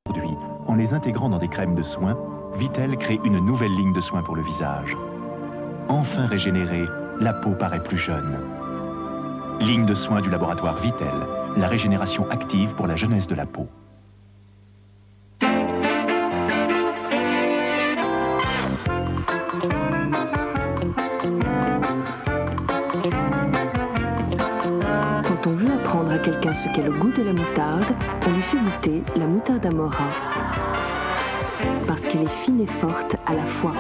Aujourd'hui, en les intégrant dans des crèmes de soins, Vittel crée une nouvelle ligne de soins pour le visage. Enfin régénérée, la peau paraît plus jeune. Ligne de soins du laboratoire Vittel, la régénération active pour la jeunesse de la peau. Quand on veut apprendre à quelqu'un ce qu'est le goût de la moutarde, on lui fait goûter la moutarde Amora. Parce qu'elle est fine et forte à la fois.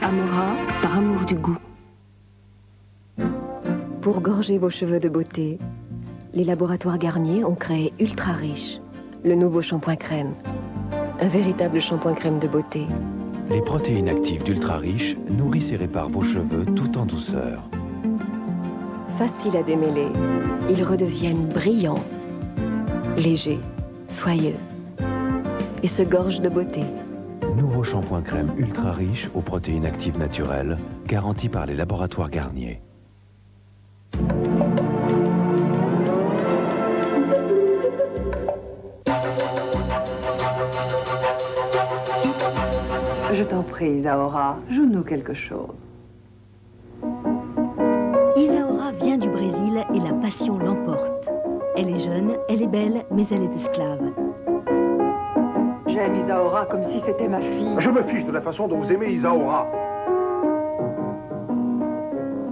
Amora, par amour du goût. Pour gorger vos cheveux de beauté, les laboratoires Garnier ont créé Ultra Riche, le nouveau shampoing crème. Un véritable shampoing crème de beauté. Les protéines actives d'Ultra Riche nourrissent et réparent vos cheveux tout en douceur. Facile à démêler, ils redeviennent brillants, légers, soyeux et se gorgent de beauté. Nouveau shampoing crème Ultra Riche aux protéines actives naturelles, garanti par les laboratoires Garnier. Je t'en prie, Isaora, joue-nous quelque chose. Isaora vient du Brésil et la passion l'emporte. Elle est jeune, elle est belle, mais elle est esclave. J'aime Isaora comme si c'était ma fille. Je me fiche de la façon dont vous aimez Isaora.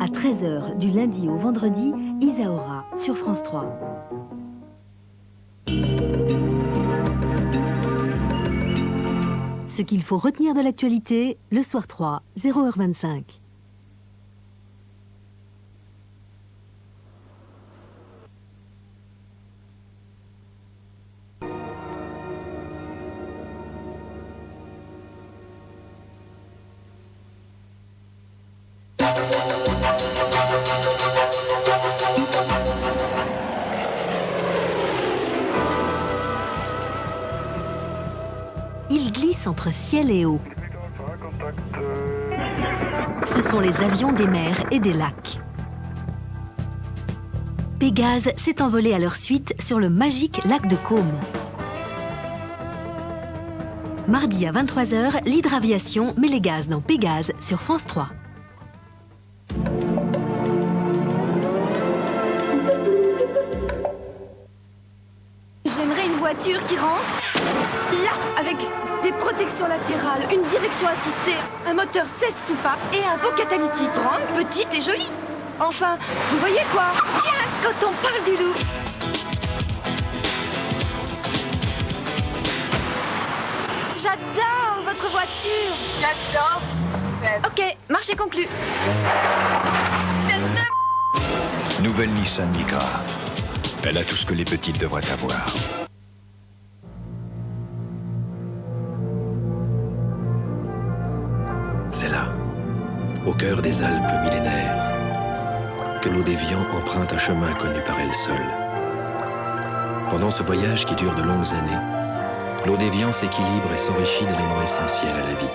À 13h, du lundi au vendredi, Isaora, sur France 3. Ce qu'il faut retenir de l'actualité, le soir 3, 0h25. Il glisse entre ciel et eau. Ce sont les avions des mers et des lacs. Pégase s'est envolé à leur suite sur le magique lac de Caume. Mardi à 23h, l'hydraviation met les gaz dans Pégase sur France 3. J'aimerais une voiture qui rentre là, avec des protections latérales, une direction assistée, un moteur 16 soupapes et un pot catalytique. Grande, petite et jolie. Enfin, vous voyez quoi? Tiens, quand on parle du loup. J'adore votre voiture. J'adore. Ok, marché conclu. Nouvelle Nissan Micra. Elle a tout ce que les petites devraient avoir. C'est là, au cœur des Alpes millénaires, que l'eau des Vians emprunte un chemin connu par elle seule. Pendant ce voyage qui dure de longues années, l'eau des Vians s'équilibre et s'enrichit d'éléments essentiels à la vie.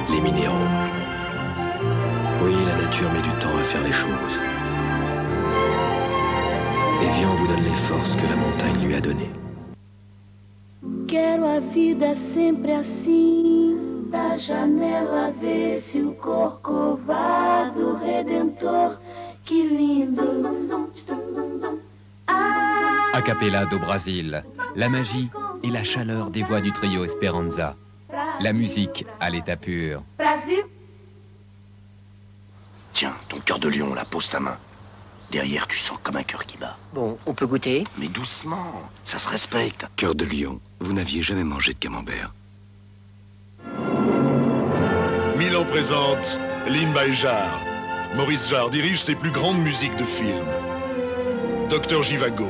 Les minéraux. Oui, la nature met du temps à faire les choses. Evian vous donne les forces que la montagne lui a données. Quero a vida sempre assim, da janela ver-se o Corcovado Redentor, que lindo. A cappella do Brasil, la magie et la chaleur des voix du trio Esperanza. La musique à l'état pur. Tiens, ton cœur de lion, là, pose ta main. Derrière, tu sens comme un cœur qui bat. Bon, on peut goûter? Mais doucement, ça se respecte. Cœur de lion, vous n'aviez jamais mangé de camembert. Milan présente Lynn by Jarre. Maurice Jarre dirige ses plus grandes musiques de film. Docteur Givago.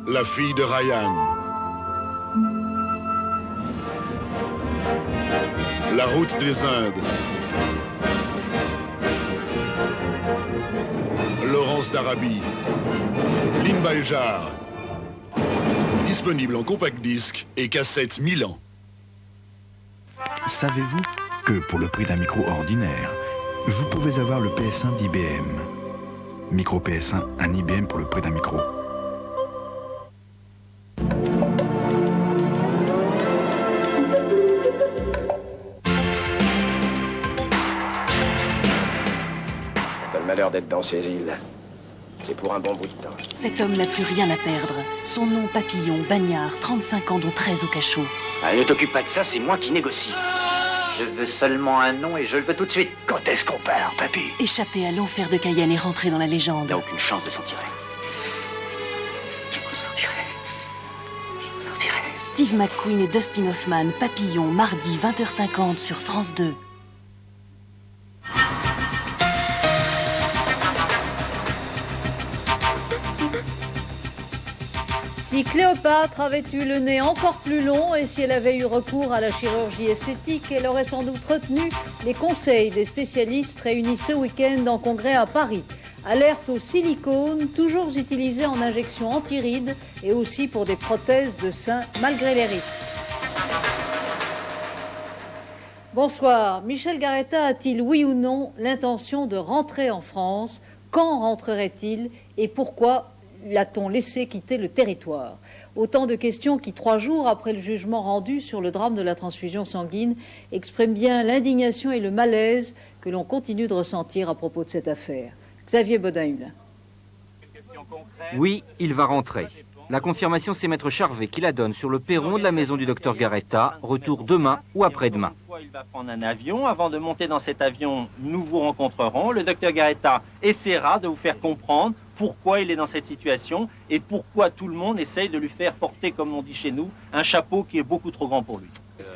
La fille de Ryan. La route des Indes. Laurence d'Arabie. Lynn by Jarre. Disponible en compact disque et cassette Milan. Savez-vous que pour le prix d'un micro ordinaire, Vous pouvez avoir le PS1 d'IBM. Micro PS1, un IBM pour le prix d'un micro. T'as le malheur d'être dans ces îles. C'est pour un bon bout de temps. Cet homme n'a plus rien à perdre. Son nom Papillon, bagnard, 35 ans dont 13 au cachot. Ah, ne t'occupe pas de ça, c'est moi qui négocie. Je veux seulement un nom et je le veux tout de suite. Quand est-ce qu'on part, papy? Échappé à l'enfer de Cayenne et rentré dans la légende. T'as aucune chance de s'en tirer. Je m'en sortirai. Je m'en sortirai. Steve McQueen et Dustin Hoffman, Papillon, mardi 20h50 sur France 2. Si Cléopâtre avait eu le nez encore plus long et si elle avait eu recours à la chirurgie esthétique, elle aurait sans doute retenu les conseils des spécialistes réunis ce week-end en congrès à Paris. Alerte au silicone, toujours utilisé en injection anti-rides et aussi pour des prothèses de seins malgré les risques. Bonsoir. Michel Garetta a-t-il, oui ou non, l'intention de rentrer en France? Quand rentrerait-il et pourquoi l'a-t-on laissé quitter le territoire? Autant de questions qui, 3 jours après le jugement rendu sur le drame de la transfusion sanguine, expriment bien l'indignation et le malaise que l'on continue de ressentir à propos de cette affaire. Xavier Bodin-Hulin. Oui, il va rentrer. La confirmation, c'est Maître Charvet qui la donne sur le perron de la maison du docteur Garetta. Retour demain ou après-demain. Il va prendre un avion. Avant de monter dans cet avion, nous vous rencontrerons. Le docteur Garetta essaiera de vous faire comprendre pourquoi il est dans cette situation et pourquoi tout le monde essaye de lui faire porter, comme on dit chez nous, un chapeau qui est beaucoup trop grand pour lui.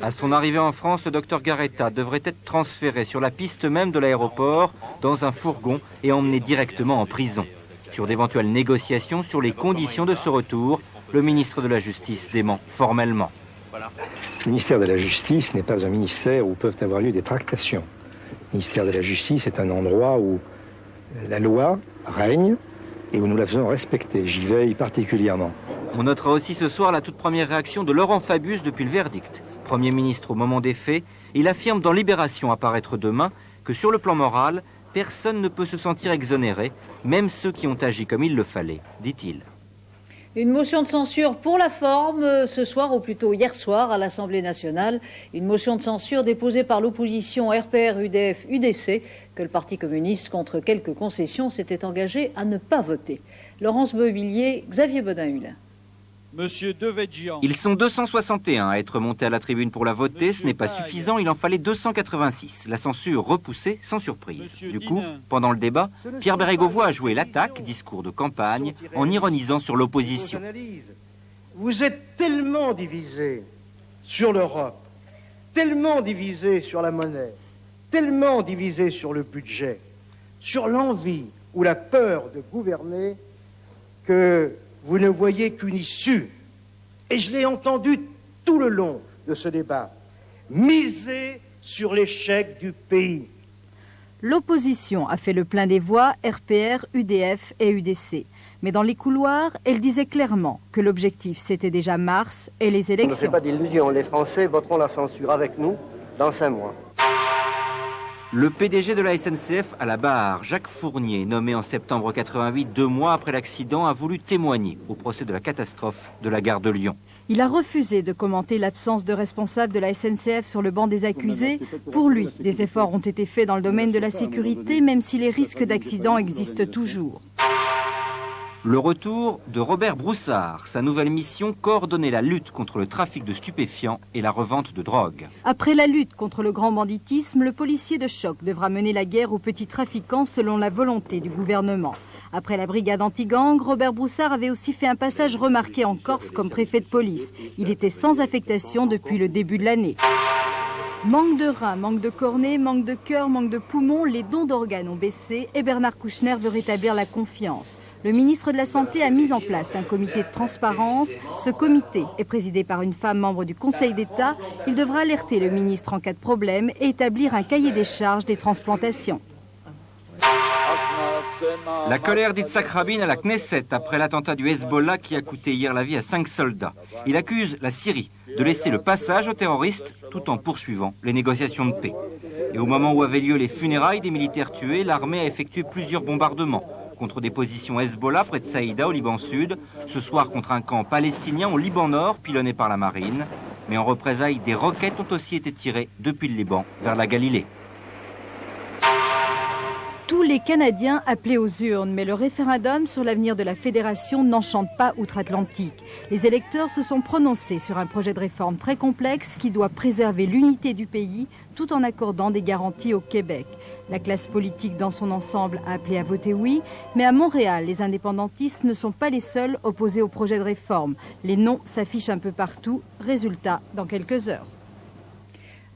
À son arrivée en France, le docteur Garetta devrait être transféré sur la piste même de l'aéroport dans un fourgon et emmené directement en prison. Sur d'éventuelles négociations sur les conditions de ce retour, le ministre de la Justice dément formellement. Le ministère de la Justice n'est pas un ministère où peuvent avoir lieu des tractations. Le ministère de la Justice est un endroit où la loi règne et où nous la faisons respecter. J'y veille particulièrement. On notera aussi ce soir la toute première réaction de Laurent Fabius depuis le verdict. Premier ministre au moment des faits, il affirme dans Libération à paraître demain que sur le plan moral, personne ne peut se sentir exonéré, même ceux qui ont agi comme il le fallait, dit-il. Une motion de censure pour la forme ce soir, ou plutôt hier soir, à l'Assemblée nationale. Une motion de censure déposée par l'opposition RPR, UDF, UDC, que le Parti communiste, contre quelques concessions, s'était engagé à ne pas voter. Laurence Beauvillier, Xavier Bodin-Hulin. Monsieur Devedjian. Ils sont 261 à être montés à la tribune pour la voter. Ce n'est pas suffisant, il en fallait 286. La censure repoussée sans surprise. Du coup, pendant le débat, Pierre Bérégovoy a joué l'attaque, discours de campagne, en ironisant sur l'opposition. Vous êtes tellement divisés sur l'Europe, tellement divisés sur la monnaie, tellement divisés sur le budget, sur l'envie ou la peur de gouverner, que vous ne voyez qu'une issue. Et je l'ai entendu tout le long de ce débat. Miser sur l'échec du pays. L'opposition a fait le plein des voix, RPR, UDF et UDC. Mais dans les couloirs, elle disait clairement que l'objectif, c'était déjà mars et les élections. On ne fait pas d'illusions. Les Français voteront la censure avec nous dans 5 mois. Le PDG de la SNCF à la barre, Jacques Fournier, nommé en septembre 88, 2 mois après l'accident, a voulu témoigner au procès de la catastrophe de la gare de Lyon. Il a refusé de commenter l'absence de responsable de la SNCF sur le banc des accusés. Pour lui, des efforts ont été faits dans le domaine de la sécurité, même si les risques d'accident existent toujours. Le retour de Robert Broussard. Sa nouvelle mission, coordonner la lutte contre le trafic de stupéfiants et la revente de drogue. Après la lutte contre le grand banditisme, le policier de choc devra mener la guerre aux petits trafiquants selon la volonté du gouvernement. Après la brigade anti-gang, Robert Broussard avait aussi fait un passage remarqué en Corse comme préfet de police. Il était sans affectation depuis le début de l'année. Manque de reins, manque de cornée, manque de cœur, manque de poumons, les dons d'organes ont baissé et Bernard Kouchner veut rétablir la confiance. Le ministre de la Santé a mis en place un comité de transparence. Ce comité est présidé par une femme membre du Conseil d'État. Il devra alerter le ministre en cas de problème et établir un cahier des charges des transplantations. La colère d'Yitzhak Rabin à la Knesset après l'attentat du Hezbollah qui a coûté hier la vie à 5 soldats. Il accuse la Syrie de laisser le passage aux terroristes tout en poursuivant les négociations de paix. Et au moment où avaient lieu les funérailles des militaires tués, l'armée a effectué plusieurs bombardements contre des positions Hezbollah près de Saïda au Liban Sud, ce soir contre un camp palestinien au Liban Nord pilonné par la marine. Mais en représailles, des roquettes ont aussi été tirées depuis le Liban vers la Galilée. Tous les Canadiens appelaient aux urnes, mais le référendum sur l'avenir de la fédération n'enchante pas outre-Atlantique. Les électeurs se sont prononcés sur un projet de réforme très complexe qui doit préserver l'unité du pays tout en accordant des garanties au Québec. La classe politique dans son ensemble a appelé à voter oui, mais à Montréal, les indépendantistes ne sont pas les seuls opposés au projet de réforme. Les noms s'affichent un peu partout. Résultat dans quelques heures.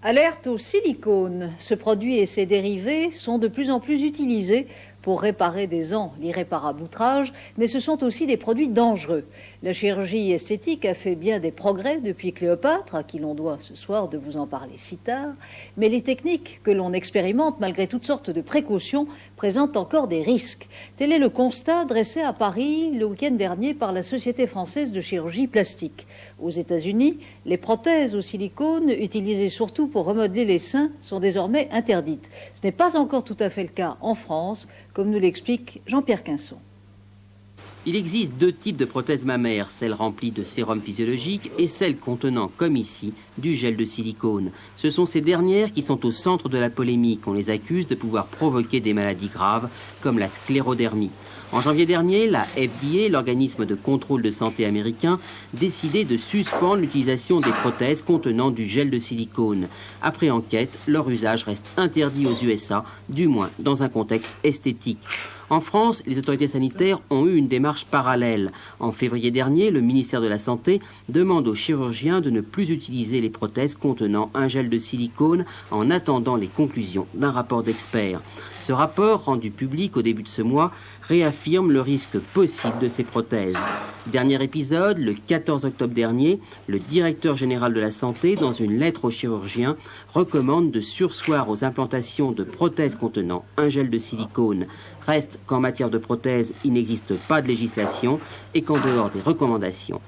Alerte au silicone. Ce produit et ses dérivés sont de plus en plus utilisés pour réparer des ans l'irréparable outrage, mais ce sont aussi des produits dangereux. La chirurgie esthétique a fait bien des progrès depuis Cléopâtre, à qui l'on doit ce soir de vous en parler si tard, mais les techniques que l'on expérimente malgré toutes sortes de précautions présentent encore des risques. Tel est le constat dressé à Paris le week-end dernier par la Société française de chirurgie plastique. Aux États-Unis, les prothèses au silicone, utilisées surtout pour remodeler les seins, sont désormais interdites. Ce n'est pas encore tout à fait le cas en France, comme nous l'explique Jean-Pierre Quinson. Il existe deux types de prothèses mammaires, celles remplies de sérum physiologique et celles contenant, comme ici, du gel de silicone. Ce sont ces dernières qui sont au centre de la polémique. On les accuse de pouvoir provoquer des maladies graves, comme la sclérodermie. En janvier dernier, la FDA, l'organisme de contrôle de santé américain, décidait de suspendre l'utilisation des prothèses contenant du gel de silicone. Après enquête, leur usage reste interdit aux USA, du moins dans un contexte esthétique. En France, les autorités sanitaires ont eu une démarche parallèle. En février dernier, le ministère de la Santé demande aux chirurgiens de ne plus utiliser les prothèses contenant un gel de silicone en attendant les conclusions d'un rapport d'experts. Ce rapport, rendu public au début de ce mois, réaffirme le risque possible de ces prothèses. Dernier épisode, le 14 octobre dernier, le directeur général de la Santé, dans une lettre aux chirurgiens, recommande de surseoir aux implantations de prothèses contenant un gel de silicone. Reste qu'en matière de prothèses, il n'existe pas de législation et qu'en dehors des recommandations,